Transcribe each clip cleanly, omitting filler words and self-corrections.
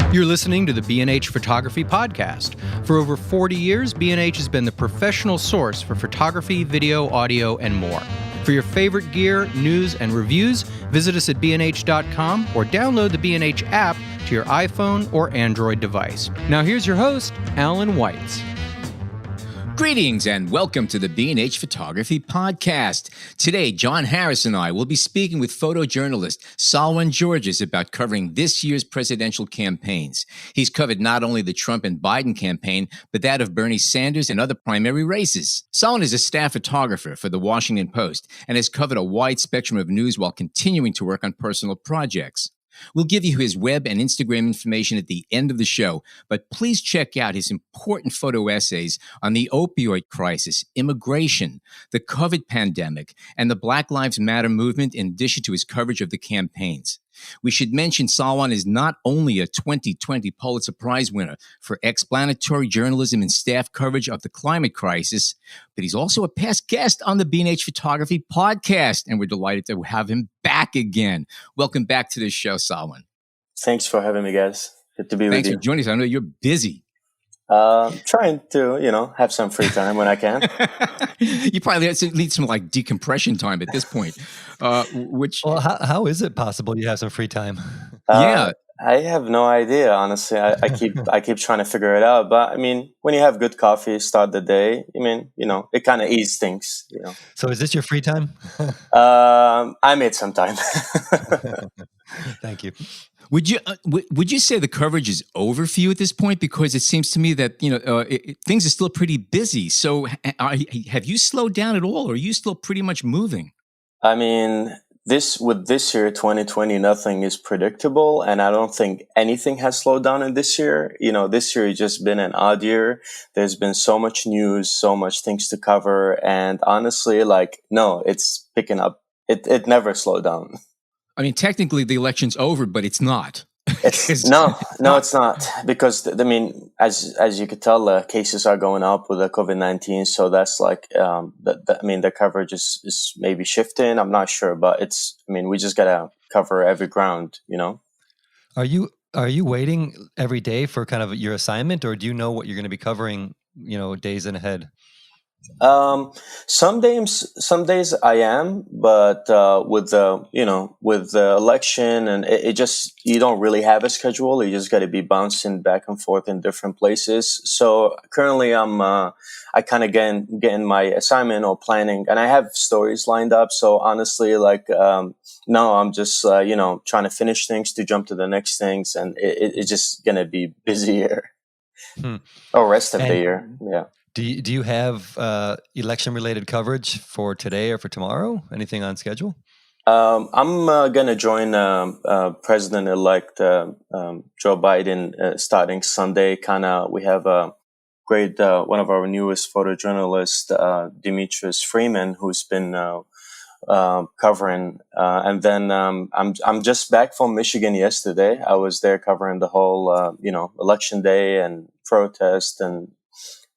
You're listening to the B&H Photography Podcast. For over 40 years, B&H has been the professional source for photography, video, audio, and more. For your favorite gear, news, and reviews, visit us at bnh.com or download the B&H app to your iPhone or Android device. Now here's your host, Alan Weitz. Greetings and welcome to the B&H Photography Podcast. Today, John Harris and I will be speaking with photojournalist Salwan Georges about covering this year's presidential campaigns. He's covered not only the Trump and Biden campaign, but that of Bernie Sanders and other primary races. Salwan is a staff photographer for the Washington Post and has covered a wide spectrum of news while continuing to work on personal projects. We'll give you his web and Instagram information at the end of the show, but please check out his important photo essays on the opioid crisis, immigration, the COVID pandemic, and the Black Lives Matter movement, in addition to his coverage of the campaigns. We should mention Salwan is not only a 2020 Pulitzer Prize winner for explanatory journalism and staff coverage of the climate crisis, but he's also a past guest on the B&H Photography Podcast, and we're delighted to have him back again. Welcome back to the show, Salwan. Thanks for having me, guys. Good to be with you. Thanks for joining us. I know you're busy. Trying to, have some free time when I can. You probably need some like decompression time at this point. How is it possible you have some free time? Yeah, I have no idea, honestly. I keep trying to figure it out. But I mean, when you have good coffee, start the day. It kind of eases things. So is this your free time? I made some time. Thank you. Would you say the coverage is over for you at this point? Because it seems to me that things are still pretty busy. So have you slowed down at all, or are you still pretty much moving? I mean, this year, 2020, nothing is predictable, and I don't think anything has slowed down in this year. This year has just been an odd year. There's been so much news, so much things to cover, and honestly, no, it's picking up. It never slowed down. I mean, technically the election's over, but it's not. No, it's not. Because, as you could tell, cases are going up with the COVID-19. So that's the coverage is maybe shifting. I'm not sure, but we just got to cover every ground, Are you waiting every day for kind of your assignment, or do you know what you're going to be covering, days in ahead? Some days I am, but with the election and it just, you don't really have a schedule. You just got to be bouncing back and forth in different places. So currently I kind of getting my assignment or planning, and I have stories lined up. So honestly, no, I'm just trying to finish things to jump to the next things, and it's just gonna be busier. Or rest of the year, yeah. Do you have election-related coverage for today or for tomorrow? Anything on schedule? I'm going to join President-elect Joe Biden starting Sunday. We have a great one of our newest photojournalists, Demetrius Freeman, who's been covering. And then I'm just back from Michigan yesterday. I was there covering the whole election day and protest and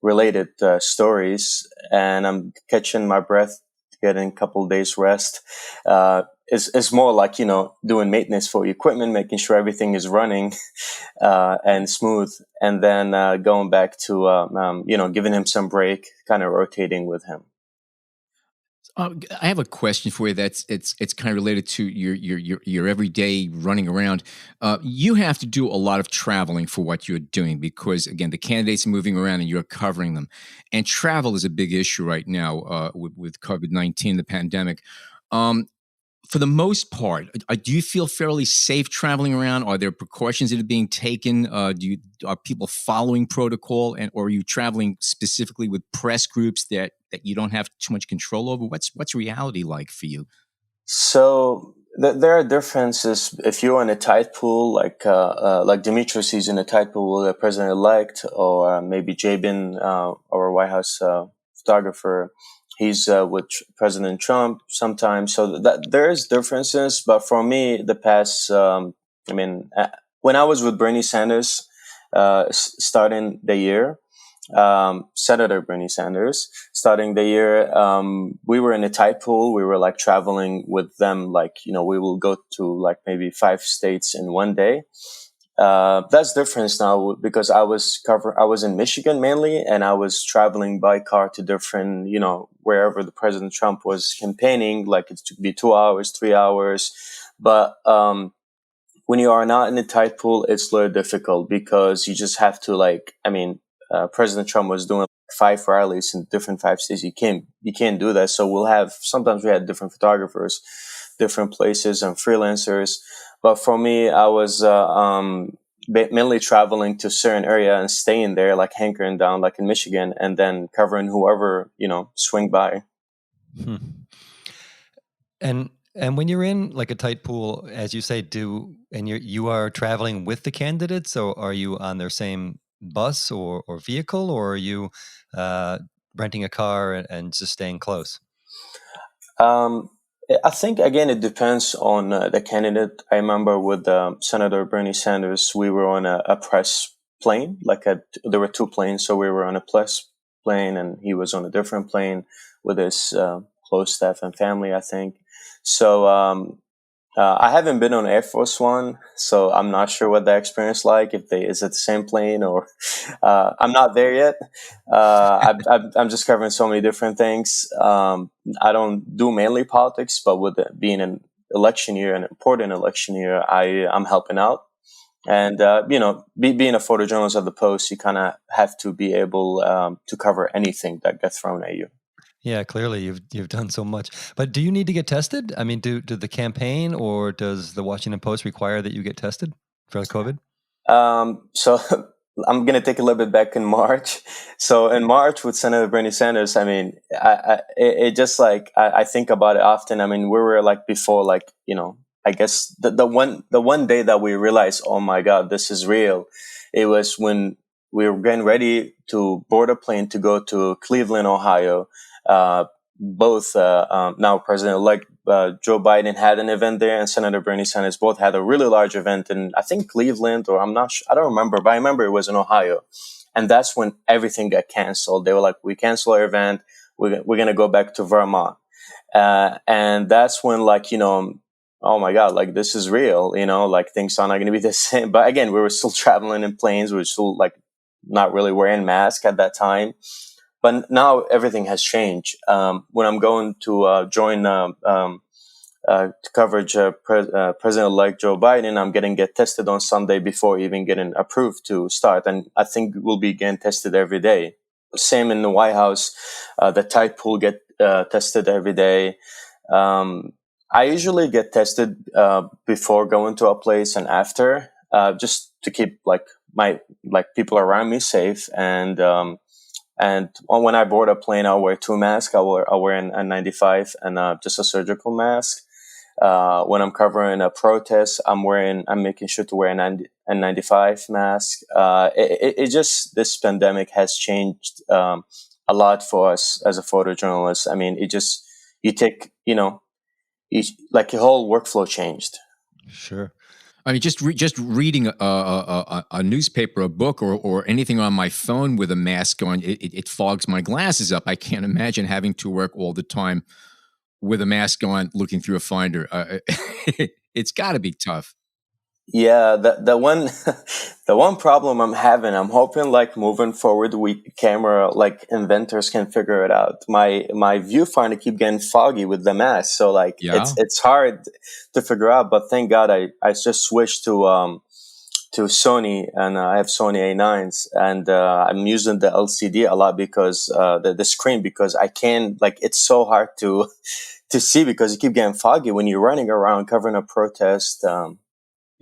related stories, and I'm catching my breath, getting a couple of days rest. It's more like, doing maintenance for equipment, making sure everything is running and smooth, and then going back to, giving him some break, kind of rotating with him. I have a question for you that's it's kind of related to your everyday running around. You have to do a lot of traveling for what you're doing because, again, the candidates are moving around and you're covering them. And travel is a big issue right now with COVID-19, the pandemic. For the most part, do you feel fairly safe traveling around? Are there precautions that are being taken? Are people following protocol, or are you traveling specifically with press groups that you don't have too much control over? What's reality like for you? So there are differences. If you're in a tight pool, like Demetrius is in a tight pool with the president-elect, or maybe Jabin, our White House photographer. He's with President Trump sometimes, so that there is differences. But for me, the past, when I was with Bernie Sanders, starting the year, Senator Bernie Sanders, starting the year, we were in a tight pool. We were traveling with them, we will go to maybe 5 states in one day. That's different now because I was in Michigan mainly, and I was traveling by car to different, wherever the President Trump was campaigning, like it could be 2 hours, 3 hours. But when you are not in a tight pool, it's a little difficult because you just have to President Trump was doing 5 rallies in different 5 states. You can't do that. So sometimes we had different photographers, different places and freelancers. But for me, I was mainly traveling to a certain area and staying there, like hankering down, like in Michigan, and then covering whoever, swing by. Hmm. And when you're in like a tight pool, as you say, you are traveling with the candidates, or are you on their same bus or vehicle, or are you renting a car and just staying close? Um, I think again it depends on the candidate. I remember with Senator Bernie Sanders, we were on a press plane. There were two planes, so we were on a press plane, and he was on a different plane with his close staff and family, I think. So I haven't been on Air Force One, so I'm not sure what the experience like. Is it the same plane or I'm not there yet. I'm just covering so many different things. I don't do mainly politics, but with it being an election year, an important election year, I'm helping out. And being a photojournalist at the Post, you kind of have to be able to cover anything that gets thrown at you. Yeah, clearly you've done so much. But do you need to get tested? I mean, do the campaign or does the Washington Post require that you get tested for COVID? So I'm going to take a little bit back in March. So in March with Senator Bernie Sanders, I mean, it just like, I think about it often. I mean, we were like before, like, I guess the one day that we realized, oh my God, this is real. It was when we were getting ready to board a plane to go to Cleveland, Ohio. Both now President-elect Joe Biden had an event there, and Senator Bernie Sanders both had a really large event in, I think, Cleveland, or I'm not sure, I don't remember, but I remember it was in Ohio. And that's when everything got canceled. They were like, we cancel our event. We're going to go back to Vermont. And that's when, oh my God, like this is real, like things are not going to be the same. But again, we were still traveling in planes. We were still like not really wearing masks at that time. But now everything has changed. When I'm going to join coverage President-elect Joe Biden, I'm get tested on Sunday before even getting approved to start. And I think we'll be getting tested every day. Same in the White House. The tight pool get tested every day. I usually get tested before going to a place and after, just to keep people around me safe. And when I board a plane, I'll wear two masks. I'll wear an N95 and just a surgical mask. When I'm covering a protest, I'm making sure to wear an N95 mask. This pandemic has changed a lot for us as a photojournalist. I mean, like your whole workflow changed. Sure. I mean, just reading a newspaper, a book, or anything on my phone with a mask on, it fogs my glasses up. I can't imagine having to work all the time with a mask on, looking through a finder. It's got to be tough. Yeah, the one the one problem I'm having, I'm hoping like moving forward with camera, like inventors can figure it out. My viewfinder keep getting foggy with the mask, so like Yeah. it's hard to figure out. But thank God I just switched to Sony, and I have Sony A9s, and I'm using the LCD a lot because the screen, because I can't, like, it's so hard to see because you keep getting foggy when you're running around covering a protest.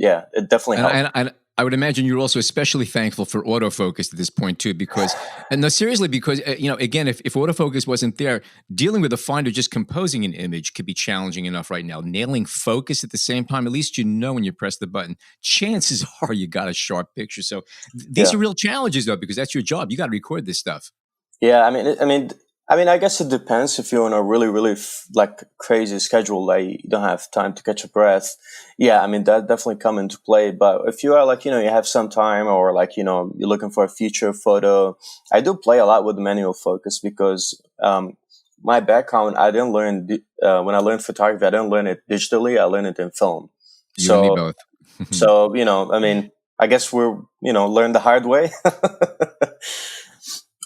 Yeah, it definitely helps. And I would imagine you're also especially thankful for autofocus at this point too, because again, if autofocus wasn't there, dealing with a finder just composing an image could be challenging enough right now. Nailing focus at the same time, at least when you press the button, chances are you got a sharp picture. So these are real challenges though, because that's your job. You got to record this stuff. Yeah, I guess it depends. If you're on a really, really crazy schedule, like you don't have time to catch a breath. Yeah, I mean, that definitely come into play. But if you are you have some time, or you're looking for a feature photo, I do play a lot with manual focus because my background, I didn't learn when I learned photography, I didn't learn it digitally. I learned it in film. You and me both. So, I guess we're learn the hard way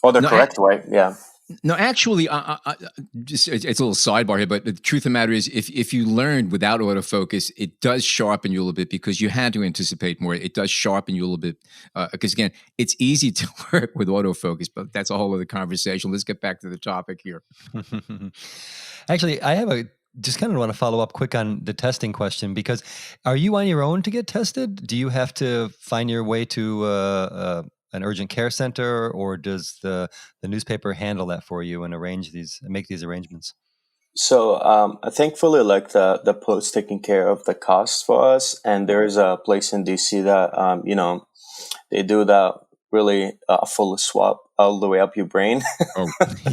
or the No, correct way. Yeah. no, actually, it's a little sidebar here, but the truth of the matter is, if you learned without autofocus, it does sharpen you a little bit because you had to anticipate more. It does sharpen you a little bit because, again, it's easy to work with autofocus, but that's a whole other conversation. Let's get back to the topic here. Actually, I have just kind of want to follow up quick on the testing question, because are you on your own to get tested? Do you have to find your way to an urgent care center, or does the newspaper handle that for you and make these arrangements? So thankfully, like the Post taking care of the cost for us, and there's a place in DC that they do that really full swap all the way up your brain. Oh,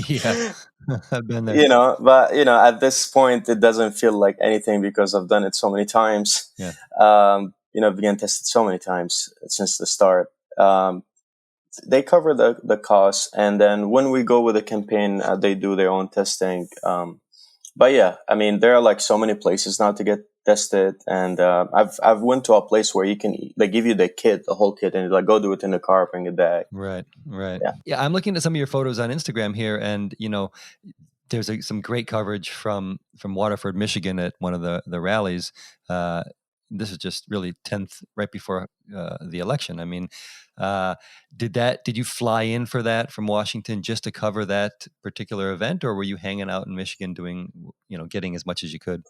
Yeah, I've been there. But at this point, it doesn't feel like anything because I've done it so many times. Yeah. I've been tested so many times since the start. They cover the costs, and then when we go with a campaign, they do their own testing. But yeah, I mean, there are like so many places now to get tested, and I've went to a place where they give you the whole kit, and you're like, go do it in the car, bring it back. Right. Yeah. Yeah, I'm looking at some of your photos on Instagram here, and there's some great coverage from Waterford, Michigan, at one of the rallies. This is just really 10th, right before the election. I mean, did you fly in for that from Washington just to cover that particular event, or were you hanging out in Michigan doing, getting as much as you could?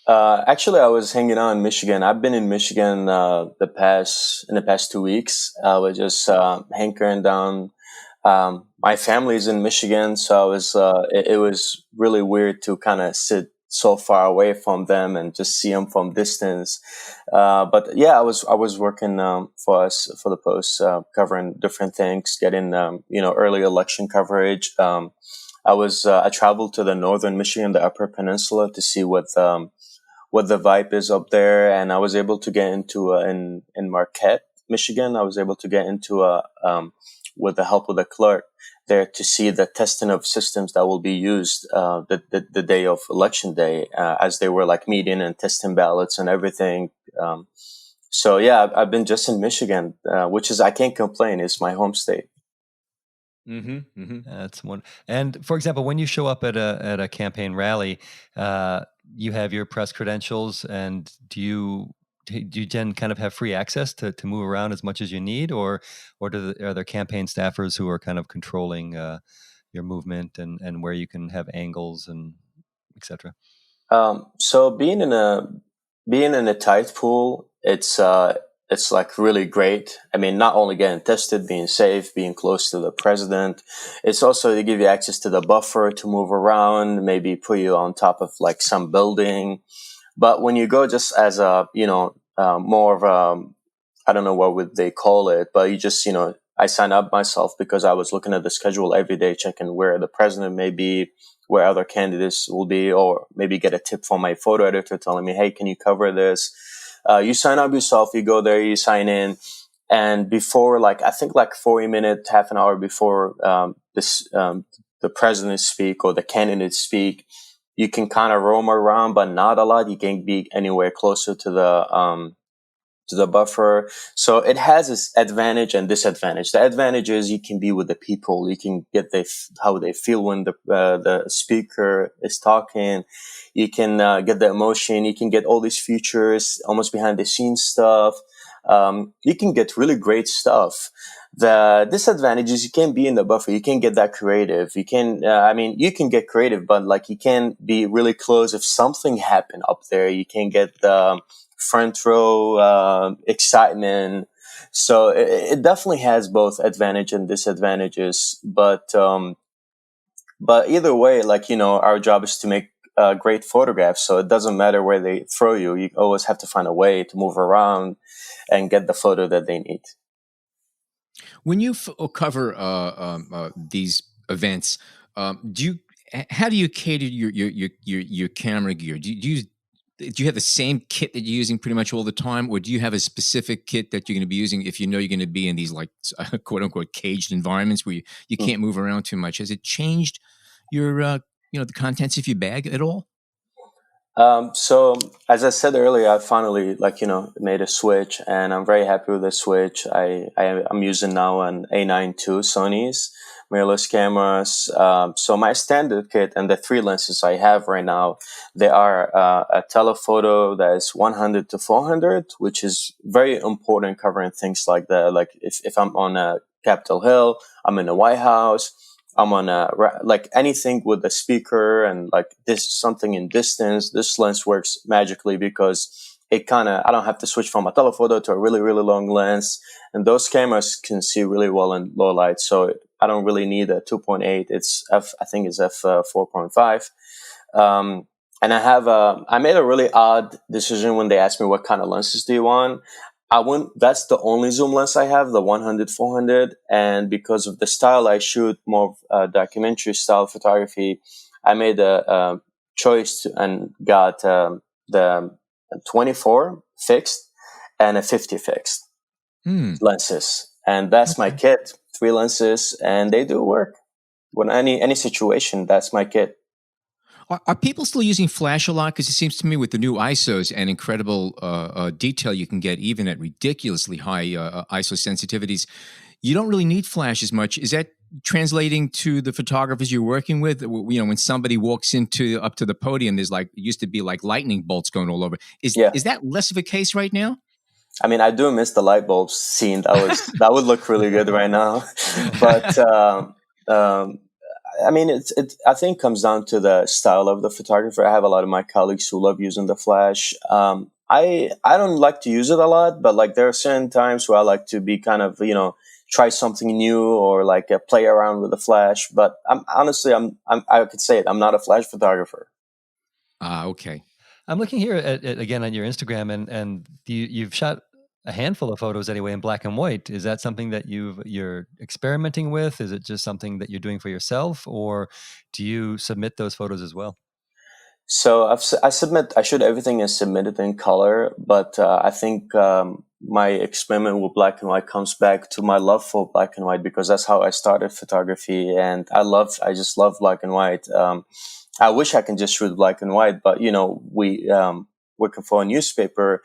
Actually, I was hanging out in Michigan. I've been in Michigan in the past 2 weeks. I was just hankering down. My family's in Michigan, so I was. It was really weird to kind of sit so far away from them and just see them from distance. But yeah, I was working for us for the Post, covering different things, getting early election coverage. I traveled to the northern Michigan, the Upper Peninsula, to see what the vibe is up there, and I was able to get into in Marquette, Michigan. I was able to get into with the help of the clerk there to see the testing of systems that will be used the day of election day, as they were like meeting and testing ballots and everything. So yeah, I've been just in Michigan, which is, I can't complain. It's my home state. mm-hmm, mm-hmm. That's one. And for example, when you show up at a campaign rally, you have your press credentials, and do you then kind of have free access to move around as much as you need, or are there campaign staffers who are kind of controlling your movement and where you can have angles and etc.? So being in a tight pool, it's like really great. I mean, not only getting tested, being safe, being close to the president, it's also to give you access to the buffer to move around, maybe put you on top of like some building. But when you go just as a, more of a, I don't know what would they call it, but you just, I signed up myself because I was looking at the schedule every day, checking where the president may be, where other candidates will be, or maybe get a tip from my photo editor telling me, hey, can you cover this? You sign up yourself, you go there, you sign in. And before, I think 40 minutes, half an hour before the president speak or the candidates speak, you can kind of roam around, but not a lot. You can't be anywhere closer to the buffer. So it has its advantage and disadvantage. The advantage is you can be with the people. You can get how they feel when the speaker is talking. You can get the emotion. You can get all these features, almost behind the scenes stuff. You can get really great stuff. The disadvantage is you can't be in the buffer. You can't get that creative. You can, you can get creative, but you can't be really close. If something happened up there, you can't get the front row excitement. So it definitely has both advantage and disadvantages. But either way, our job is to make great photographs. So it doesn't matter where they throw you. You always have to find a way to move around and get the photo that they need. When you cover these events, how do you cater your camera gear? Do you have the same kit that you're using pretty much all the time, or do you have a specific kit that you're going to be using if you know you're going to be in these quote unquote caged environments where you can't move around too much? Has it changed your the contents of your bag at all? So as I said earlier, I finally made a switch, and I'm very happy with the switch. I'm using now an A9 II Sony's mirrorless cameras. So my standard kit and the three lenses I have right now, they are a telephoto that is 100 to 400, which is very important covering things like that. Like if I'm on a Capitol Hill, I'm in a White House. I'm on like anything with a speaker and like this something in distance. This lens works magically because I don't have to switch from a telephoto to a really, really long lens. And those cameras can see really well in low light. So I don't really need a 2.8. I think it's f 4.5. And I made a really odd decision when they asked me what kind of lenses do you want. That's the only zoom lens I have, the 100, 400. And because of the style I shoot, more documentary style photography, I made a choice and got the 24 fixed and a 50 fixed lenses. And that's my kit, three lenses, and they do work. When any situation, that's my kit. Are people still using flash a lot? Because it seems to me with the new ISOs and incredible detail you can get even at ridiculously high ISO sensitivities, you don't really need flash as much. Is that translating to the photographers you're working with? You know, when somebody walks up to the podium, there's it used to be like lightning bolts going all over. Is that less of a case right now? I mean, I do miss the light bulbs scene. That would look really good right now. But I mean, I think comes down to the style of the photographer. I have a lot of my colleagues who love using the flash. I don't like to use it a lot, but like there are certain times where I like to be kind of, try something new or like play around with the flash. But I could say it. I'm not a flash photographer. Okay. I'm looking here at again on your Instagram, and you've shot a handful of photos anyway in black and white. Is that something that you're experimenting with? Is it just something that you're doing for yourself, or do you submit those photos as well? So I shoot everything is submitted in color, but I think my experiment with black and white comes back to my love for black and white, because that's how I started photography, and I just love black and white. I wish I can just shoot black and white, but we working for a newspaper,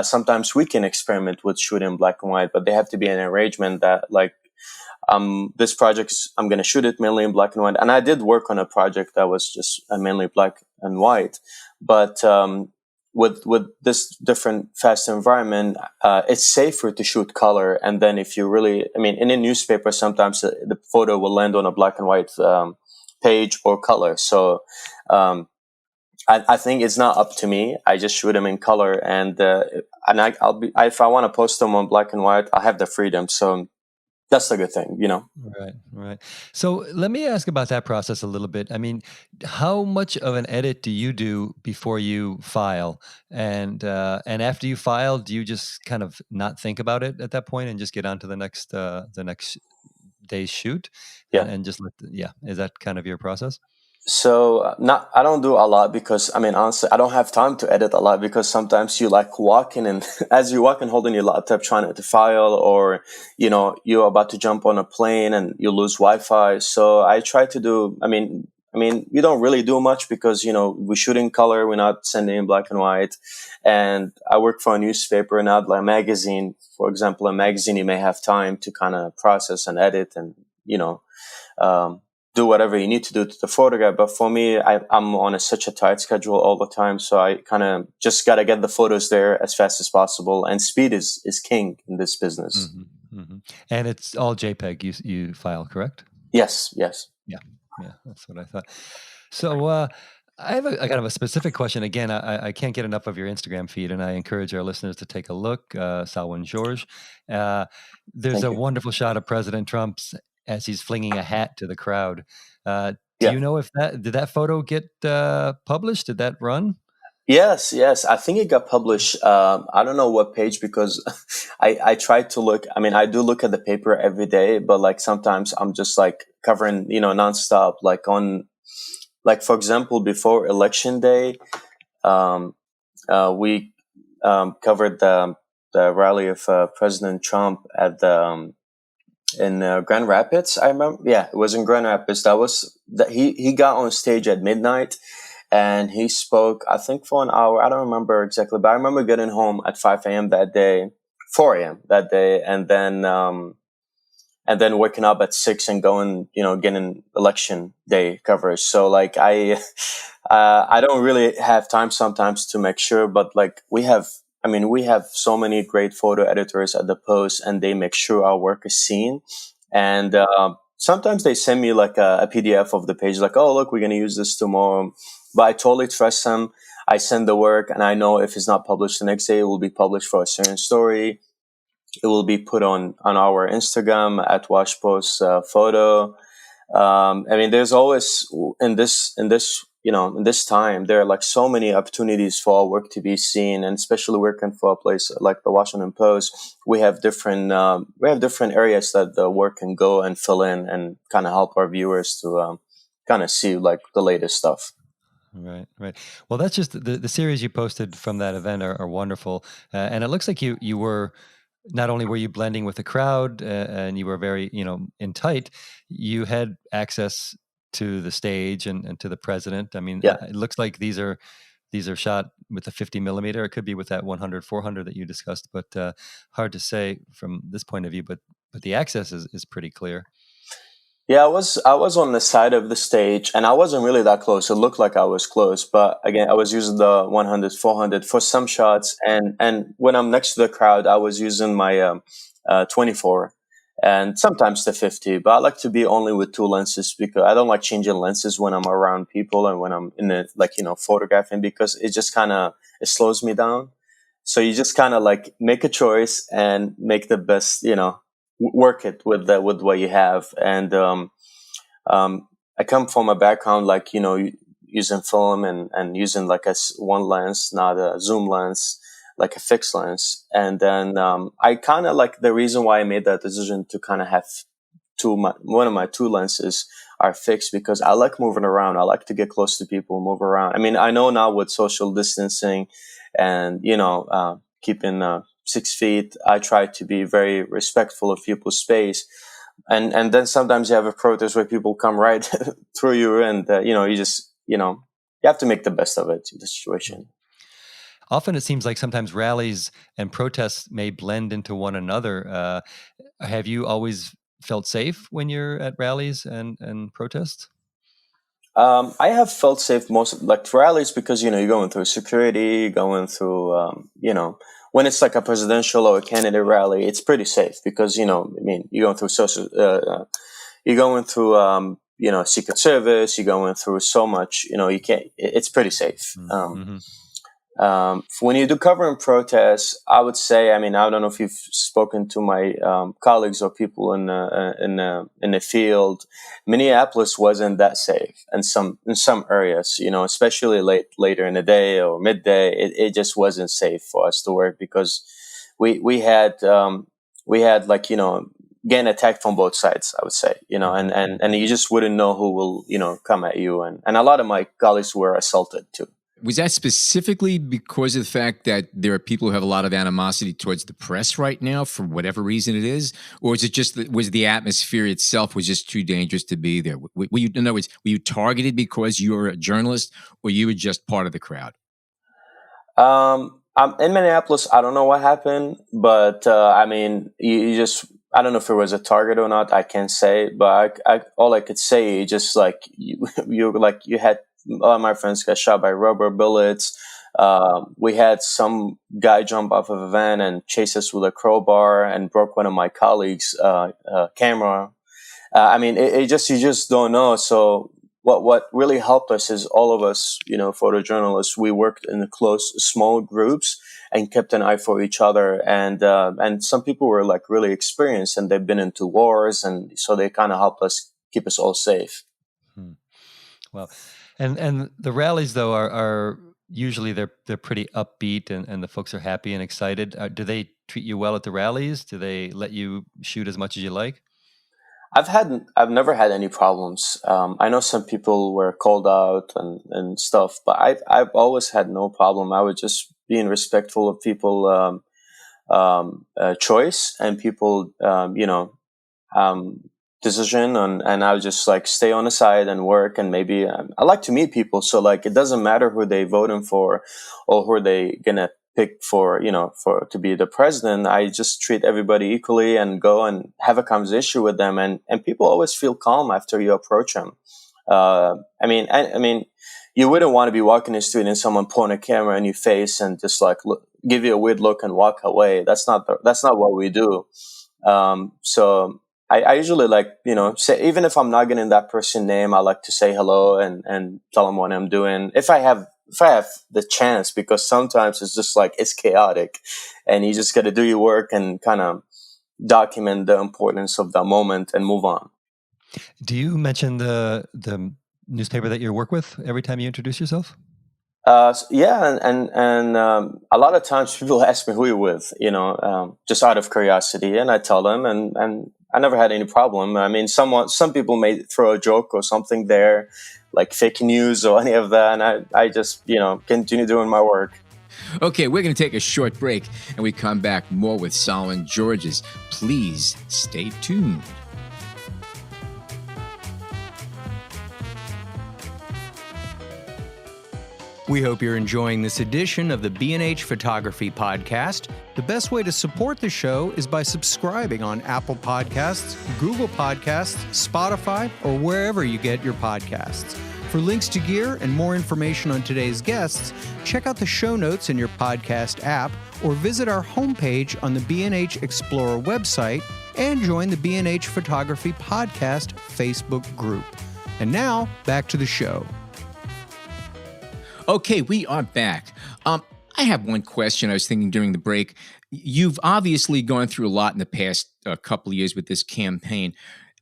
sometimes we can experiment with shooting black and white, but they have to be an arrangement that this project I'm going to shoot it mainly in black and white. And I did work on a project that was just mainly black and white, but with this different fast environment, it's safer to shoot color. And then if you really, I mean, in a newspaper, sometimes the photo will land on a black and white page or color. So I think it's not up to me. I just shoot them in color, and I'll be, if I want to post them on black and white, I have the freedom. So that's the good thing, Right. So let me ask about that process a little bit. I mean, how much of an edit do you do before you file, and after you file, do you just kind of not think about it at that point and just get on to the next day's shoot? Yeah. And just is that kind of your process? So I don't do a lot, because I mean, honestly, I don't have time to edit a lot, because sometimes you like walking and as you walk and holding your laptop trying to file, or, you're about to jump on a plane and you lose Wi-Fi. So I try to do, I mean, we don't really do much because, we shoot in color. We're not sending in black and white. And I work for a newspaper, not like a magazine. For example, a magazine, you may have time to kind of process and edit and, do whatever you need to do to the photograph. But for me, I'm on such a tight schedule all the time. So I kind of just got to get the photos there as fast as possible. And speed is king in this business. Mm-hmm, mm-hmm. And it's all JPEG you file, correct? Yes. Yeah, that's what I thought. So I have a kind of a specific question. Again, I can't get enough of your Instagram feed, and I encourage our listeners to take a look. Salwan George. There's a wonderful shot of President Trump's as he's flinging a hat to the crowd. Do you know if did that photo get published? Did that run? Yes. I think it got published. I don't know what page, because I try to look. I mean, I do look at the paper every day, but like sometimes I'm just like covering, nonstop. Like for example, before Election Day, we covered the rally of President Trump at the in Grand Rapids. I remember. Yeah, it was in Grand Rapids. He got on stage at midnight. and he spoke, I think, for an hour. I don't remember exactly, but I remember getting home at 5 a.m. that day, 4 a.m. that day, and then waking up at 6 and going, getting election day coverage. So like I don't really have time sometimes to make sure, but like we have so many great photo editors at the Post, and they make sure our work is seen. And sometimes they send me like a PDF of the page, like, oh, look, we're going to use this tomorrow. But I totally trust them. I send the work, and I know if it's not published the next day, it will be published for a certain story. It will be put on our Instagram at WashPost Photo. There's always in this time, there are like so many opportunities for our work to be seen, and especially working for a place like the Washington Post, we have different areas that the work can go and fill in and kind of help our viewers to kind of see like the latest stuff. Right, right. Well, that's just the series you posted from that event are wonderful, and it looks like you were. Not only were you blending with the crowd and you were very, in tight, you had access to the stage and to the president. I mean, Yeah. it looks like these are shot with a 50 millimeter. It could be with that 100, 400 that you discussed, but hard to say from this point of view. But the access is pretty clear. Yeah, I was on the side of the stage, and I wasn't really that close. It looked like I was close, but again, I was using the 100, 400 for some shots, and when I'm next to the crowd, I was using my 24 and sometimes the 50. But I like to be only with two lenses because I don't like changing lenses when I'm around people and when I'm in the photographing, because it just it slows me down. So you just kind of like make a choice and make the best, work it with what you have. And I come from a background like using film and using like one lens, not a zoom lens, like a fixed lens. And then I kind of like the reason why I made that decision to kind of have one of my two lenses are fixed, because I like moving around. I like to get close to people, move around. I mean, I know now with social distancing and keeping 6 feet, I try to be very respectful of people's space. And then sometimes you have a protest where people come right through you, and you have to make the best of it, the situation. Often it seems like sometimes rallies and protests may blend into one another. Have you always felt safe when you're at rallies and protests? I have felt safe most like rallies because you're going through security, going through when it's like a presidential or a candidate rally, it's pretty safe because you're going through social, you're going through Secret Service, you're going through so much, you can't. It's pretty safe. Mm-hmm. When you do covering protests, I would say, I don't know if you've spoken to my colleagues or people in the field. Minneapolis wasn't that safe, and in some areas, especially later in the day or midday, it just wasn't safe for us to work because we had like getting attacked from both sides. I would say, and you just wouldn't know who will come at you, and a lot of my colleagues were assaulted too. Was that specifically because of the fact that there are people who have a lot of animosity towards the press right now, for whatever reason it is? Or is it just that was the atmosphere itself was just too dangerous to be there? In other words, were you targeted because you were a journalist, or you were just part of the crowd? I'm in Minneapolis. I don't know what happened, but you just, I don't know if it was a target or not. I can't say, but all I could say, just like you had a lot of my friends got shot by rubber bullets. We had some guy jump off of a van and chase us with a crowbar and broke one of my colleagues' camera. You just don't know. So what really helped us is all of us, photojournalists, we worked in close, small groups and kept an eye for each other. And some people were like really experienced and they've been into wars. And so they kind of helped us keep us all safe. Well, and the rallies though are usually they're pretty upbeat and the folks are happy and excited. Do they treat you well at the rallies? Do they let you shoot as much as you like? I've never had any problems. I know some people were called out and stuff, but I've always had no problem. I was just being respectful of people choice and people decision and I'll just like stay on the side and work. And maybe I like to meet people. So like, it doesn't matter who they voting for or who they gonna pick for, for to be the president. I just treat everybody equally and go and have a conversation with them. And people always feel calm after you approach them. I mean, you wouldn't want to be walking the street and someone point a camera in your face and just like give you a weird look and walk away. That's not what we do. So I usually like, say, even if I'm not getting that person's name, I like to say hello and tell them what I'm doing. If I have the chance, because sometimes it's just like, it's chaotic and you just got to do your work and kind of document the importance of that moment and move on. Do you mention the newspaper that you work with every time you introduce yourself? Yeah, and a lot of times people ask me who you're with, just out of curiosity, and I tell them, and I never had any problem. I mean, some people may throw a joke or something there, like fake news or any of that, and I just continue doing my work. Okay, we're going to take a short break, and we come back more with Salwan Georges. Please stay tuned. We hope you're enjoying this edition of the B&H Photography Podcast. The best way to support the show is by subscribing on Apple Podcasts, Google Podcasts, Spotify, or wherever you get your podcasts. For links to gear and more information on today's guests, check out the show notes in your podcast app or visit our homepage on the B&H Explorer website and join the B&H Photography Podcast Facebook group. And now, back to the show. Okay, we are back. I have one question I was thinking during the break. You've obviously gone through a lot in the past couple of years with this campaign,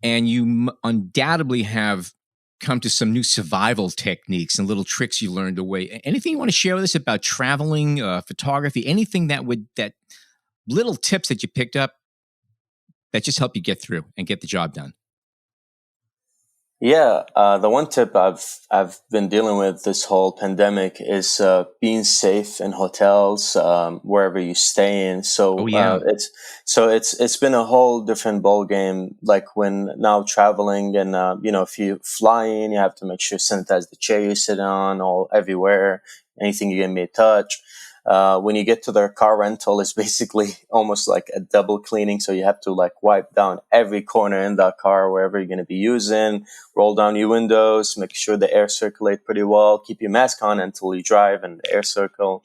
and you undoubtedly have come to some new survival techniques and little tricks you learned away. Anything you want to share with us about traveling, photography, anything that little tips that you picked up that just help you get through and get the job done? Yeah, the one tip I've been dealing with this whole pandemic is being safe in hotels, wherever you stay in. So it's been a whole different ball game. Like when now traveling and if you fly in, you have to make sure you sanitize the chair you sit on, all everywhere, anything you may touch. When you get to their car rental, it's basically almost like a double cleaning. So you have to like wipe down every corner in that car, wherever you're going to be using, roll down your windows, make sure the air circulate pretty well, keep your mask on until you drive and the air circle.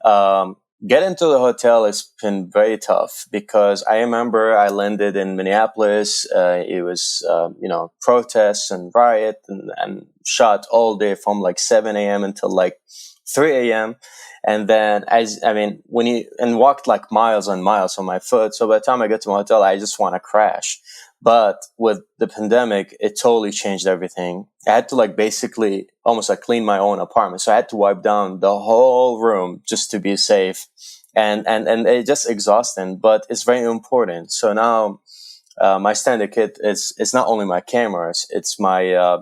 Get into the hotel has been very tough because I remember I landed in Minneapolis. It was, protests and riot and shot all day from like 7 a.m. until like 3 a.m. And then walked like miles and miles on my foot. So by the time I get to my hotel, I just want to crash. But with the pandemic, it totally changed everything. I had to like basically almost like clean my own apartment. So I had to wipe down the whole room just to be safe. And it's just exhausting, but it's very important. So now, my standard kit is not only my cameras, it's my,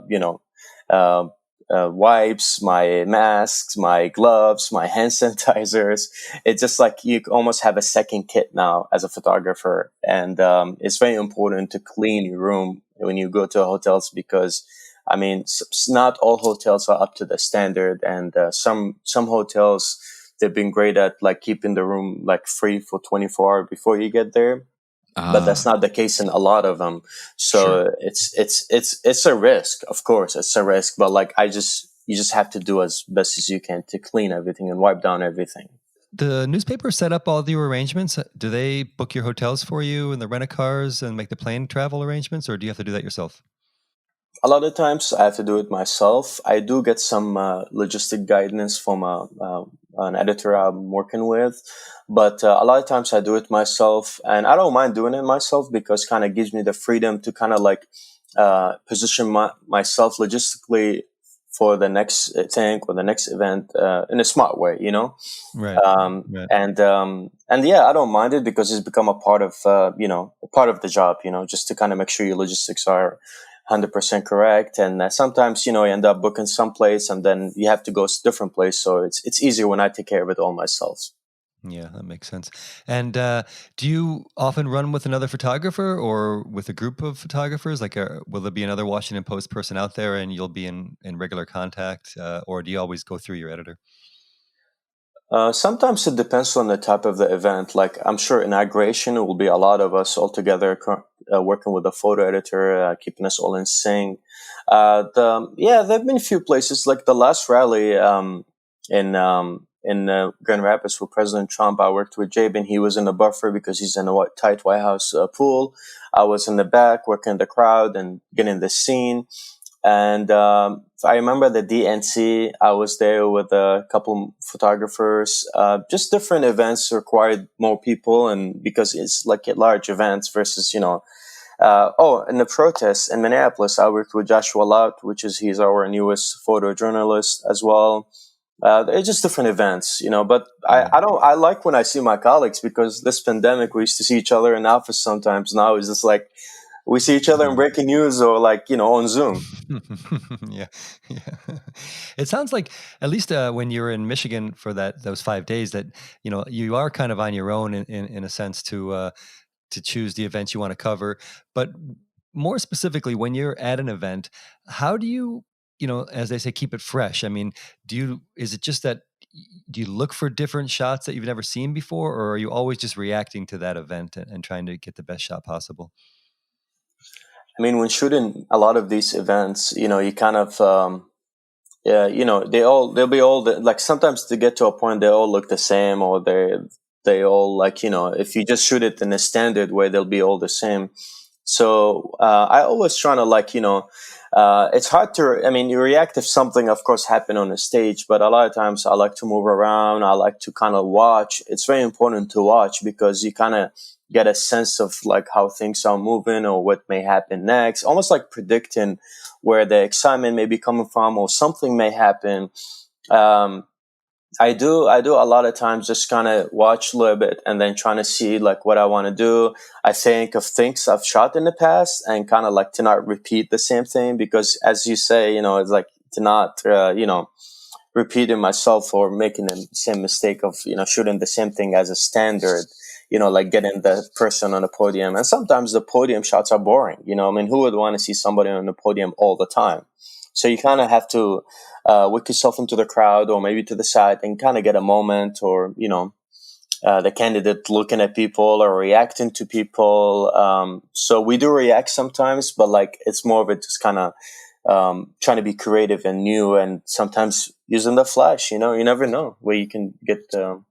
wipes, my masks, my gloves, my hand sanitizers. It's just like you almost have a second kit now as a photographer. And it's very important to clean your room when you go to hotels because, I mean, not all hotels are up to the standard. And some hotels, they've been great at like keeping the room like free for 24 hours before you get there. But that's not the case in a lot of them. So sure. It's a risk, of course, it's a risk. But like you just have to do as best as you can to clean everything and wipe down everything. The newspaper set up all your arrangements. Do they book your hotels for you and the rent-a-cars and make the plane travel arrangements, or do you have to do that yourself? A lot of times I have to do it myself. I do get some logistic guidance from an editor I'm working with, but a lot of times I do it myself, and I don't mind doing it myself because it kind of gives me the freedom to kind of like position myself logistically for the next tank or the next event in a smart way, Right. Right. And yeah, I don't mind it because it's become a part of the job, just to kind of make sure your logistics are 100% correct. And sometimes, you end up booking someplace and then you have to go a different place. So it's easier when I take care of it all myself. Yeah, that makes sense. And do you often run with another photographer or with a group of photographers? Like, will there be another Washington Post person out there and you'll be in regular contact? Or do you always go through your editor? Sometimes it depends on the type of the event. Like I'm sure inauguration it will be a lot of us all together working with a photo editor, keeping us all in sync. There've been a few places like the last rally in Grand Rapids with President Trump. I worked with Jabin. He was in the buffer because he's in a tight White House pool. I was in the back working the crowd and getting the scene. And I remember the DNC. I was there with a couple photographers. Just different events required more people, and because it's like at large events versus in the protests in Minneapolis, I worked with Joshua Lout, he's our newest photojournalist as well. They're just different events, but Yeah. I like when I see my colleagues because this pandemic, we used to see each other in the office sometimes. Now it's just like, we see each other in breaking news or on Zoom. Yeah, yeah. It sounds like at least when you were in Michigan for those 5 days, that you are kind of on your own in a sense to choose the events you want to cover. But more specifically, when you're at an event, how do you, as they say, keep it fresh? I mean, is it just that? Do you look for different shots that you've never seen before, or are you always just reacting to that event and trying to get the best shot possible? I mean, when shooting a lot of these events, you kind of, they'll be all like sometimes to get to a point they all look the same or they all like if you just shoot it in a standard way they'll be all the same. So I always trying to it's hard to, I mean, you react if something of course happened on the stage, but a lot of times I like to move around. I like to kind of watch. It's very important to watch because you kind of get a sense of like how things are moving or what may happen next, almost like predicting where the excitement may be coming from or something may happen. Um, I do a lot of times just kind of watch a little bit and then trying to see like what I want to do. I think of things I've shot in the past and kind of like to not repeat the same thing because as you say, it's like to not, repeating myself or making the same mistake of, shooting the same thing as a standard, like getting the person on the podium. And sometimes the podium shots are boring, I mean, who would want to see somebody on the podium all the time? So you kind of have to work yourself into the crowd or maybe to the side and kind of get a moment or, the candidate looking at people or reacting to people. So we do react sometimes, but like it's more of it just kind of trying to be creative and new and sometimes using the flash, you never know where you can get kind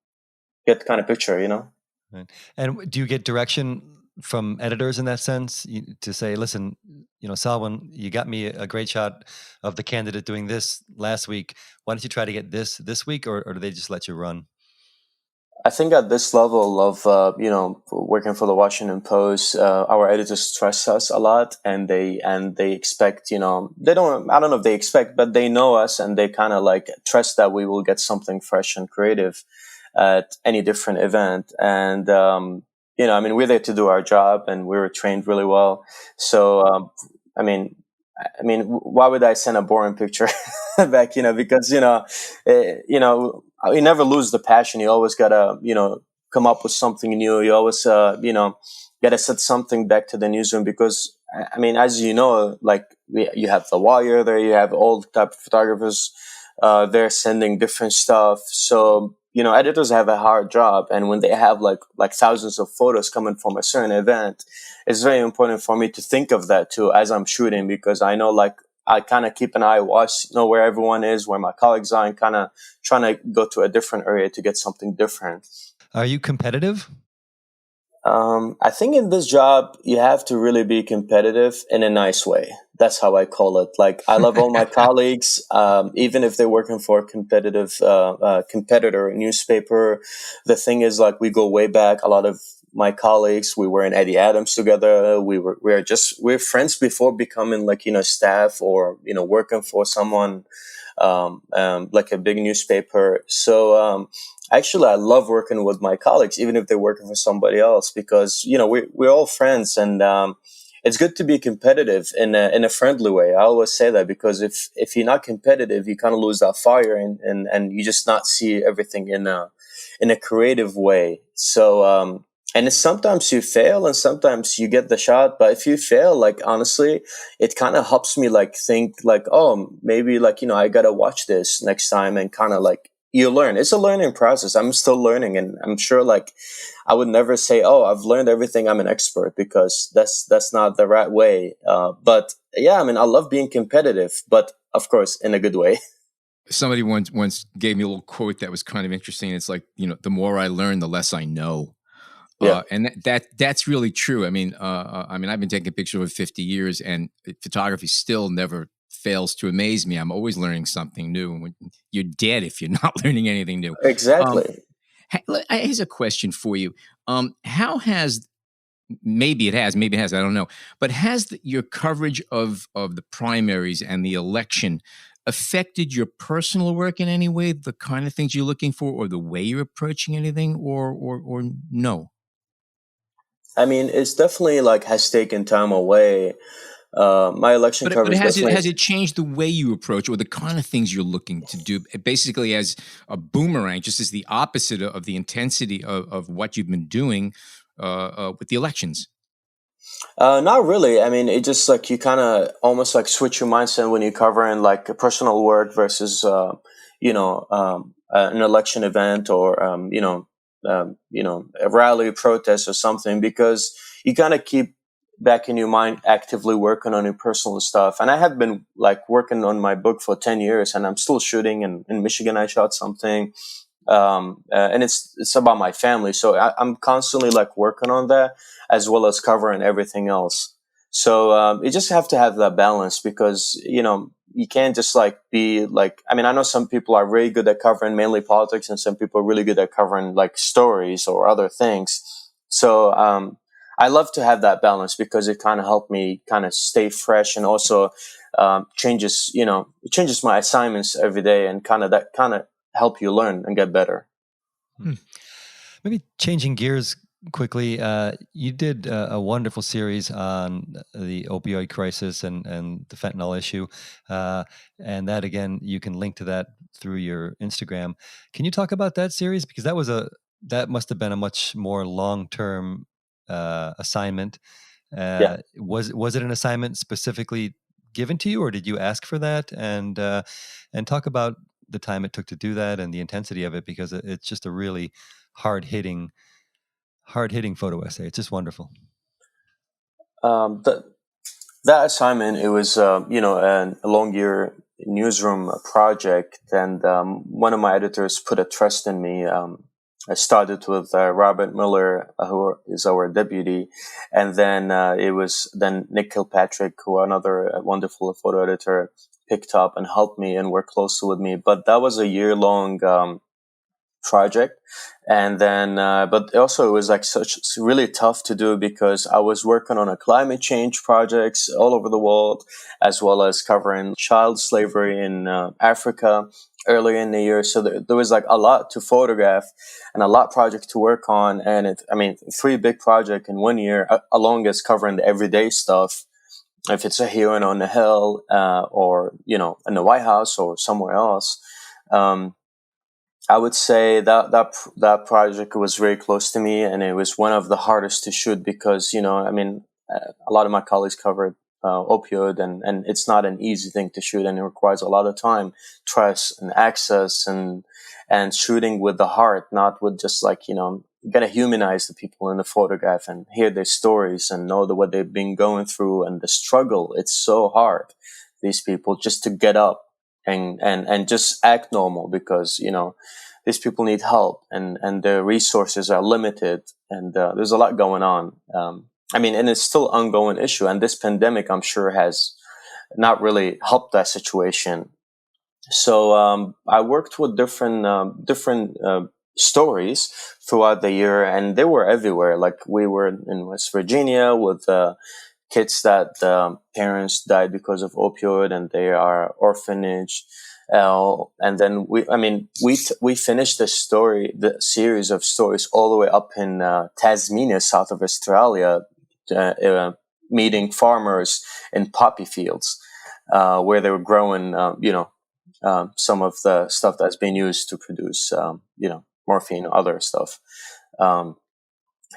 of picture. Right. And do you get direction from editors in that sense to say, listen, Salwan, you got me a great shot of the candidate doing this last week. Why don't you try to get this week, or do they just let you run? I think at this level of working for the Washington Post, our editors trust us a lot, and they expect they don't, I don't know if they expect, but they know us and they kind of like trust that we will get something fresh and creative at any different event. And I mean, we're there to do our job, and we were trained really well. So I mean. Why would I send a boring picture back? Because you never lose the passion. You always gotta, come up with something new. You always, gotta set something back to the newsroom because, I mean, as you know, like you have the Wire there, you have all type of photographers, they're sending different stuff. So, editors have a hard job. And when they have like thousands of photos coming from a certain event, it's very important for me to think of that too as I'm shooting because I know like I kind of keep an eye, watch, know where everyone is, where my colleagues are, and kind of trying to go to a different area to get something different. Are you competitive? I think in this job, you have to really be competitive in a nice way. That's how I call it. Like, I love all my colleagues, even if they're working for a competitor newspaper. The thing is, like, we go way back. A lot of my colleagues, we were in Eddie Adams together. We're friends before becoming staff or, working for someone, like a big newspaper. So, actually, I love working with my colleagues, even if they're working for somebody else, because we're all friends, and it's good to be competitive in a friendly way. I always say that, because if you're not competitive, you kind of lose that fire, and you just not see everything in a creative way. So and it's sometimes you fail and sometimes you get the shot, but if you fail, like, honestly, it kind of helps me like think like, oh, maybe like, I gotta watch this next time, and kind of like you learn. It's a learning process. I'm still learning, and I'm sure like I would never say, oh, I've learned everything, I'm an expert, because that's not the right way. But yeah, I mean, I love being competitive, but of course in a good way. Somebody once gave me a little quote that was kind of interesting. It's like, the more I learn, the less I know. Yeah. And that's really true. I mean, I've been taking pictures for 50 years, and photography still never fails to amaze me. I'm always learning something new. You're dead if you're not learning anything new. Um, Exactly. Here's a question for you. How has maybe it has, I don't know, but has your coverage of the primaries and the election affected your personal work in any way? The kind of things you're looking for, or the way you're approaching anything, or no? I mean, it's definitely like has taken time away. My election But coverage has definitely. it changed the way you approach, or the kind of things you're looking to do? Basically, as a boomerang, just as the opposite of the intensity of what you've been doing with the elections. Not really. I mean, it just like you kind of almost like switch your mindset when you're covering like a personal work versus, an election event, or, a rally, protest, or something, because you kind of keep back in your mind actively working on your personal stuff. And I have been like working on my book for 10 years, and I'm still shooting. And in Michigan, I shot something. And it's about my family, so I'm constantly like working on that, as well as covering everything else. So you just have to have that balance, because you can't just like be like, I mean, I know some people are really good at covering mainly politics, and some people are really good at covering like stories or other things. So I love to have that balance, because it kind of helped me kind of stay fresh, and also it changes my assignments every day, and kind of help you learn and get better. Hmm. Maybe changing gears quickly, you did a wonderful series on the opioid crisis and the fentanyl issue. And that, again, you can link to that through your Instagram. Can you talk about that series? Because that must have been a much more long-term assignment. Yeah. Was it an assignment specifically given to you, or did you ask for that? And talk about the time it took to do that and the intensity of it, because it's just a really hard hitting photo essay. It's just wonderful. That assignment, it was a long year newsroom project, and one of my editors put a trust in me. I started with Robert Miller, who is our deputy, and then it was then Nick Kilpatrick, who another wonderful photo editor, picked up and helped me and worked closely with me. But that was a year long project. And then but also it was like it's really tough to do, because I was working on a climate change projects all over the world, as well as covering child slavery in Africa earlier in the year. So there was like a lot to photograph and a lot project to work on. And three big projects in 1 year, along as covering the everyday stuff, if it's a hearing on the Hill, or in the White House or somewhere else. I would say that project was very close to me, and it was one of the hardest to shoot, because a lot of my colleagues covered opioid, and it's not an easy thing to shoot, and it requires a lot of time, trust, and access, and shooting with the heart, not with just like you gotta humanize the people in the photograph and hear their stories and know what they've been going through and the struggle. It's so hard, these people, just to get up and just act normal, because these people need help, and their resources are limited, and there's a lot going on. And it's still an ongoing issue, and this pandemic, I'm sure, has not really helped that situation. So I worked with different stories throughout the year, and they were everywhere. Like we were in West Virginia with kids that parents died because of opioid, and they are orphanage. And then we finished the series of stories all the way up in Tasmania, south of Australia, meeting farmers in poppy fields, where they were growing, some of the stuff that's being used to produce, morphine or other stuff.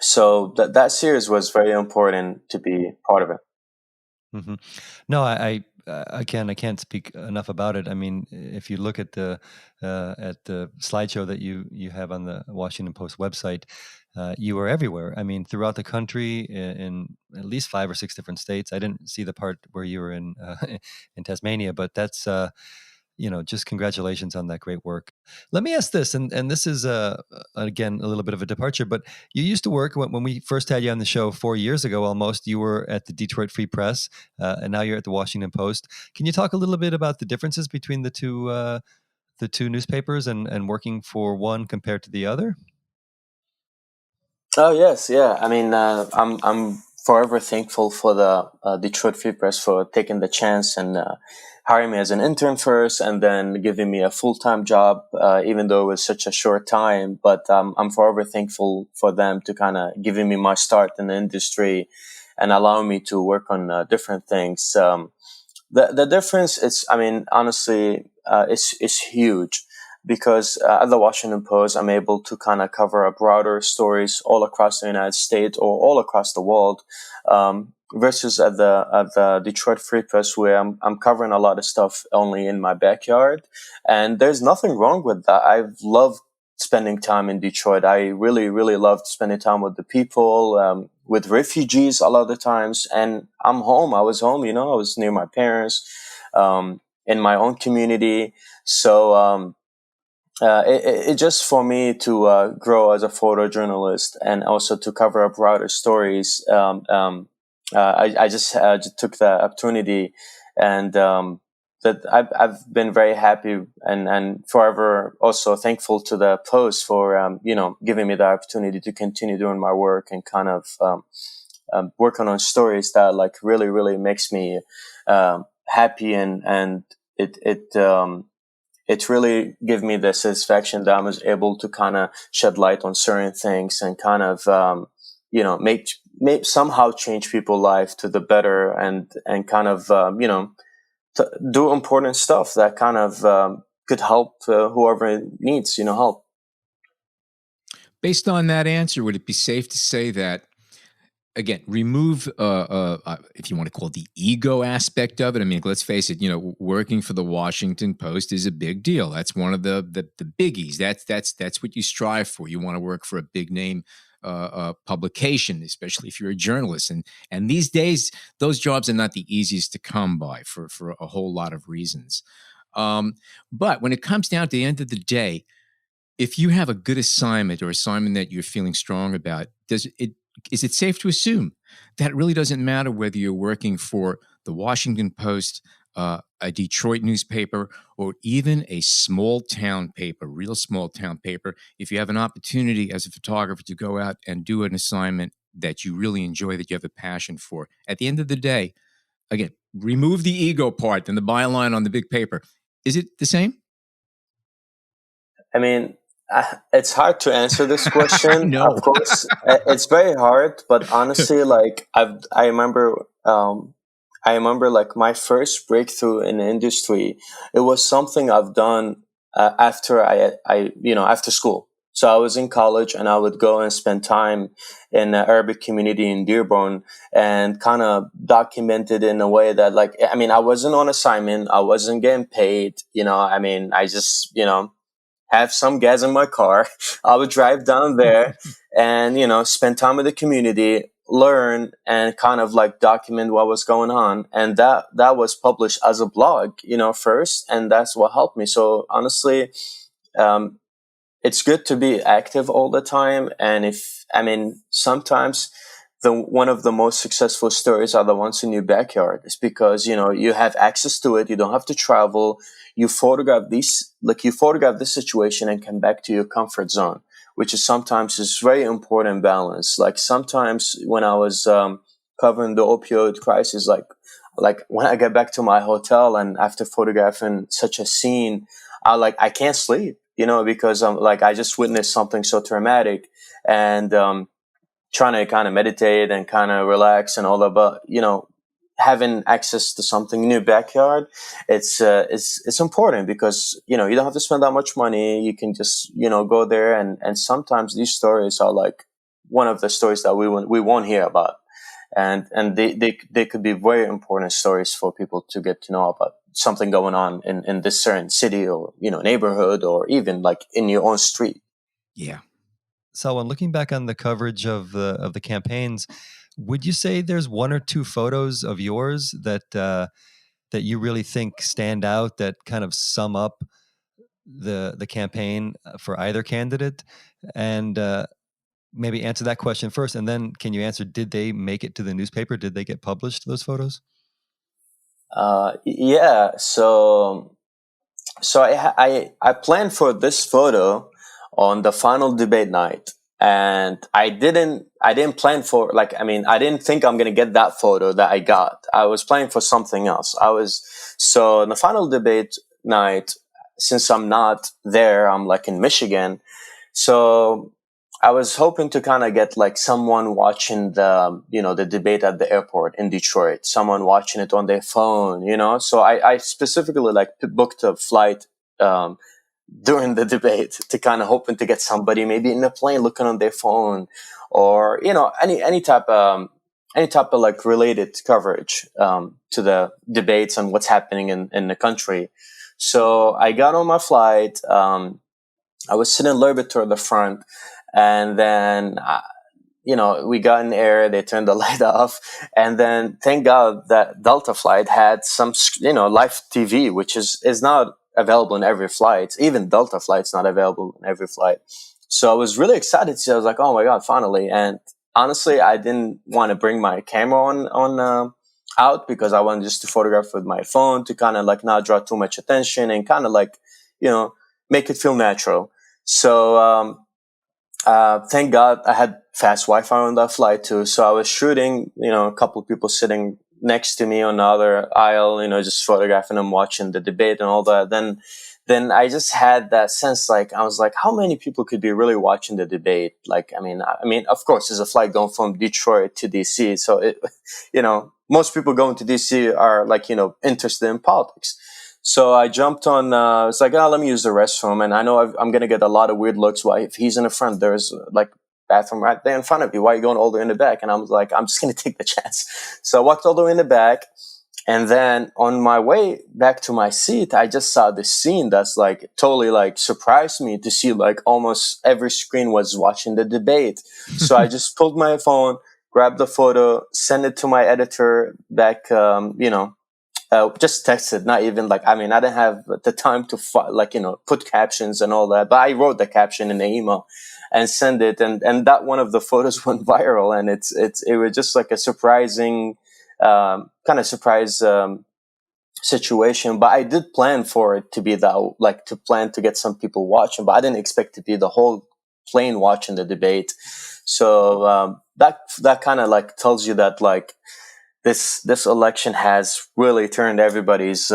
So that series was very important to be part of it. Hmm. No, again, I can't speak enough about it. I mean, if you look at the slideshow that you have on the Washington Post website, you were everywhere. I mean, throughout the country, in at least 5 or 6 different states. I didn't see the part where you were in in Tasmania, but that's just congratulations on that great work. Let me ask this, and this is again a little bit of a departure, but you used to work when we first had you on the show 4 years ago almost. You were at the Detroit Free Press, and now you're at the Washington Post. Can you talk a little bit about the differences between the two newspapers and working for one compared to the other? Oh yes, yeah. I mean, I'm forever thankful for the Detroit Free Press for taking the chance and hiring me as an intern first, and then giving me a full time job, even though it was such a short time. But I'm forever thankful for them to kind of giving me my start in the industry and allowing me to work on different things. The difference is, I mean, honestly, it's huge because at the Washington Post, I'm able to kind of cover a broader stories all across the United States or all across the world. Versus at the Detroit Free Press, where I'm covering a lot of stuff only in my backyard, and there's nothing wrong with that. I've loved spending time in Detroit. I really, really loved spending time with the people, with refugees a lot of the times. And I'm home. I was home, I was near my parents, in my own community. So, it just for me to grow as a photojournalist and also to cover up broader stories. I just took the opportunity, and that I've been very happy and forever also thankful to the Post for giving me the opportunity to continue doing my work and kind of working on stories that like really really makes me happy, and it really gave me the satisfaction that I was able to kind of shed light on certain things and kind of, make somehow change people's life to the better, and kind of, to do important stuff that kind of could help whoever needs, help. Based on that answer, would it be safe to say that, again, remove, if you want to call it the ego aspect of it? I mean, let's face it, working for the Washington Post is a big deal. That's one of the biggies. That's what you strive for. You want to work for a big name publication, especially if you're a journalist. And these days, those jobs are not the easiest to come by for a whole lot of reasons. But when it comes down to the end of the day, if you have a good assignment or assignment that you're feeling strong about, is it safe to assume that it really doesn't matter whether you're working for the Washington Post, a Detroit newspaper, or even a small town paper, real small town paper? If you have an opportunity as a photographer to go out and do an assignment that you really enjoy, that you have a passion for, at the end of the day, again, remove the ego part and the byline on the big paper. Is it the same? I mean, it's hard to answer this question. No. Of course, it's very hard. But honestly, like I remember, like my first breakthrough in the industry. It was something I've done after after school. So I was in college, and I would go and spend time in an Arabic community in Dearborn, and kind of documented in a way that, like, I mean, I wasn't on assignment, I wasn't getting paid. I mean, I just have some gas in my car. I would drive down there and, spend time with the community, learn, and kind of like document what was going on. And that was published as a blog, first. And that's what helped me. So honestly, it's good to be active all the time. And sometimes one of the most successful stories are the ones in your backyard. It's because, you have access to it. You don't have to travel. You photograph this situation and come back to your comfort zone, which is sometimes is very important balance. Like sometimes when I was covering the opioid crisis, like when I get back to my hotel and after photographing such a scene, I can't sleep, because I just witnessed something so traumatic. And trying to kind of meditate and kind of relax and all that. But, having access to something in your backyard, it's important because, you don't have to spend that much money. You can just, go there. And sometimes these stories are like one of the stories that we won't hear about. And they could be very important stories for people to get to know about something going on in this certain city or, neighborhood, or even like in your own street. Yeah. So when looking back on the coverage of the campaigns, would you say there's one or two photos of yours that that you really think stand out, that kind of sum up the campaign for either candidate? And maybe answer that question first, and then can you answer, did they make it to the newspaper? Did they get published, those photos? Yeah. So I planned for this photo on the final debate night, and I didn't plan for, like, I didn't think I'm gonna get that photo that I got. I was planning for something else. So in the final debate night, since I'm not there, I'm like in Michigan. So I was hoping to kind of get like someone watching the debate at the airport in Detroit, someone watching it on their phone, So I specifically like booked a flight during the debate to kind of hoping to get somebody maybe in a plane looking on their phone, or any type of like related coverage to the debates and what's happening in the country. So I got on my flight. I was sitting a little bit toward the front, and then we got in the air. They turned the light off, and then thank God that Delta flight had some live TV, which is not available in every flight. Even Delta flight's not available in every flight. So I was really excited to see. I was like, oh my God, finally! And honestly, I didn't want to bring my camera on out, because I wanted just to photograph with my phone to kind of like not draw too much attention and kind of like make it feel natural. So thank God I had fast Wi-Fi on that flight too. So I was shooting, a couple of people sitting next to me on the other aisle, just photographing them watching the debate and all that. Then I just had that sense, like, I was like, how many people could be really watching the debate? Like, I mean, of course, there's a flight going from Detroit to DC. So most people going to DC are like, interested in politics. So I jumped on, it's like, let me use the restroom. And I know I'm going to get a lot of weird looks. Why, if he's in the front, there's like bathroom right there in front of you. Why are you going all the way in the back? And I was like, I'm just going to take the chance. So I walked all the way in the back. And then on my way back to my seat, I just saw this scene that's like totally like surprised me to see like almost every screen was watching the debate. So I just pulled my phone, grabbed the photo, sent it to my editor back, just texted, not even like, I didn't have the time to put captions and all that, but I wrote the caption in the email and send it. And that one of the photos went viral, and it was just like a surprising, kind of surprise, situation. But I did plan for it to be that, like, to plan to get some people watching, but I didn't expect to be the whole plane watching the debate. So, that kind of like tells you that like, this election has really turned everybody's,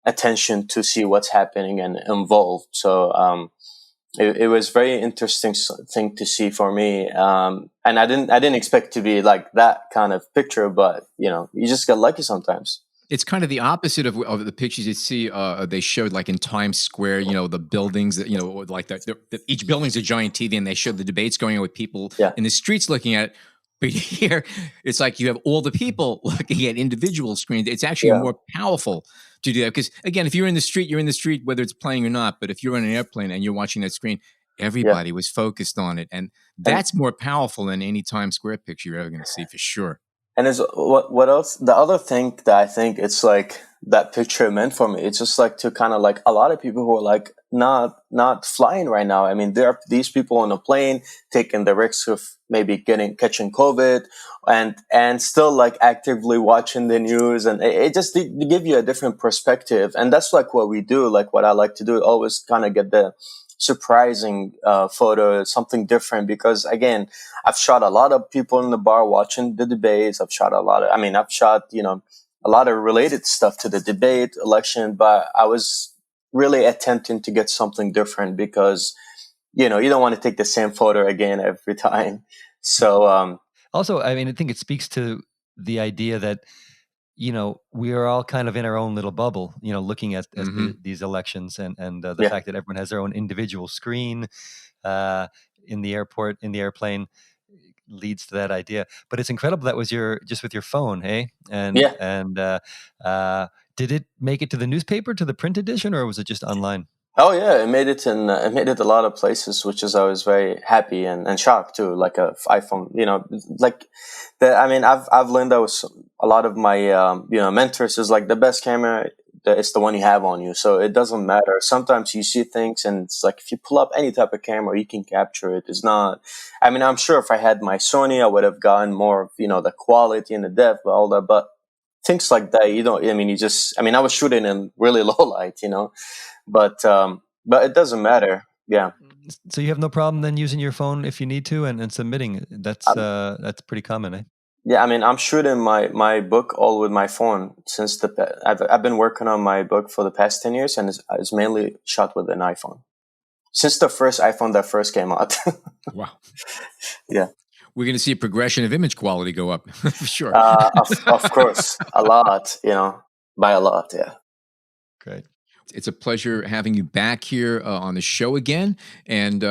attention to see what's happening and involved. So, it was very interesting thing to see for me. And I didn't expect to be like that kind of picture, but you just get lucky sometimes. It's kind of the opposite of the pictures you see. They showed like in Times Square, the buildings that, like that each building's a giant TV, and they showed the debates going on with people in the streets looking at it. But here, it's like you have all the people looking at individual screens. It's actually more powerful to do that, because again, if you're in the street, you're in the street, whether it's playing or not. But if you're on an airplane and you're watching that screen, everybody was focused on it, and that's more powerful than any Times Square picture you're ever going to see, for sure. And is what else? The other thing that I think it's like that picture meant for me, it's just like to kind of like a lot of people who are like not flying right now. I mean, there are these people on a plane taking the risk of maybe catching COVID and still like actively watching the news, and it just give you a different perspective. And that's like what we do, like what I like to do, always kind of get the surprising photo, something different, because again, I've shot a lot of people in the bar watching the debates. I've shot a lot of related stuff to the debate election, but I was really attempting to get something different, because you don't want to take the same photo again every time. So, Also, I mean, I think it speaks to the idea that, we are all kind of in our own little bubble, looking at these elections, and the fact that everyone has their own individual screen in the airport, in the airplane, leads to that idea. But it's incredible that was just with your phone, hey? And did it make it to the newspaper, to the print edition, or was it just online? Oh yeah, it made it a lot of places, which is I was very happy and shocked too. Like a iPhone, like I mean, I've learned that with a lot of my mentors is like the best camera is the one you have on you. So it doesn't matter. Sometimes you see things and it's like if you pull up any type of camera, you can capture it. It's not. I mean, I'm sure if I had my Sony, I would have gotten more of the quality and the depth, but all that, but. Things like that, I was shooting in really low light, but it doesn't matter. Yeah. So you have no problem then using your phone if you need to and submitting. That's pretty common, eh? Yeah, I mean, I'm shooting my book all with my phone since I've been working on my book for the past 10 years, and it's mainly shot with an iPhone since the first iPhone that first came out. Wow. Yeah. We're going to see a progression of image quality go up for sure. Of course, a lot, by a lot. Yeah. Great. It's a pleasure having you back here on the show again, and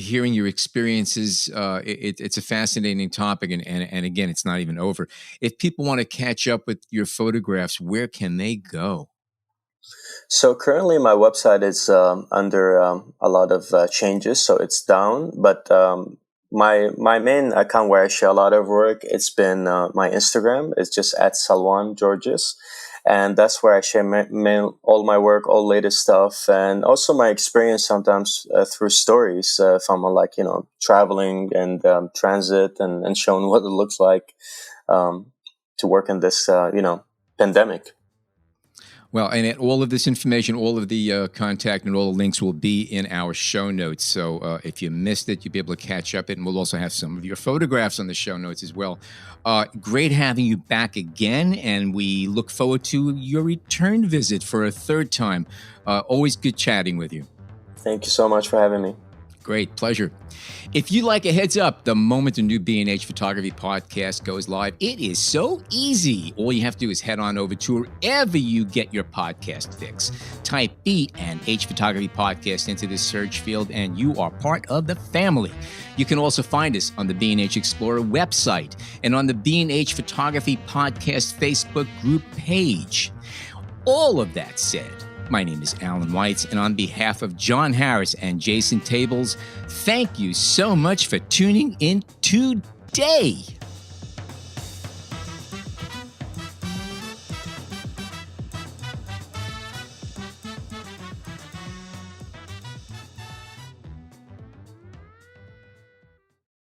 hearing your experiences. It's a fascinating topic, and again, it's not even over. If people want to catch up with your photographs, where can they go? So currently my website is under a lot of changes, so it's down, but my main account where I share a lot of work, it's been my Instagram. It's just at Salwan Georges. And that's where I share all my work, all latest stuff, and also my experience sometimes through stories from traveling and transit and showing what it looks like to work in this, pandemic. Well, and all of this information, all of the contact and all the links will be in our show notes. So if you missed it, you'll be able to catch up it. And we'll also have some of your photographs on the show notes as well. Great having you back again. And we look forward to your return visit for a third time. Always good chatting with you. Thank you so much for having me. Great pleasure. If you'd like a heads up the moment a new B&H Photography podcast goes live, it is so easy. All you have to do is head on over to wherever you get your podcast fix. Type B&H Photography Podcast into the search field, and you are part of the family. You can also find us on the B&H Explorer website and on the B&H Photography Podcast Facebook group page. All of that said, my name is Alan Weitz, and on behalf of John Harris and Jason Tables, thank you so much for tuning in today.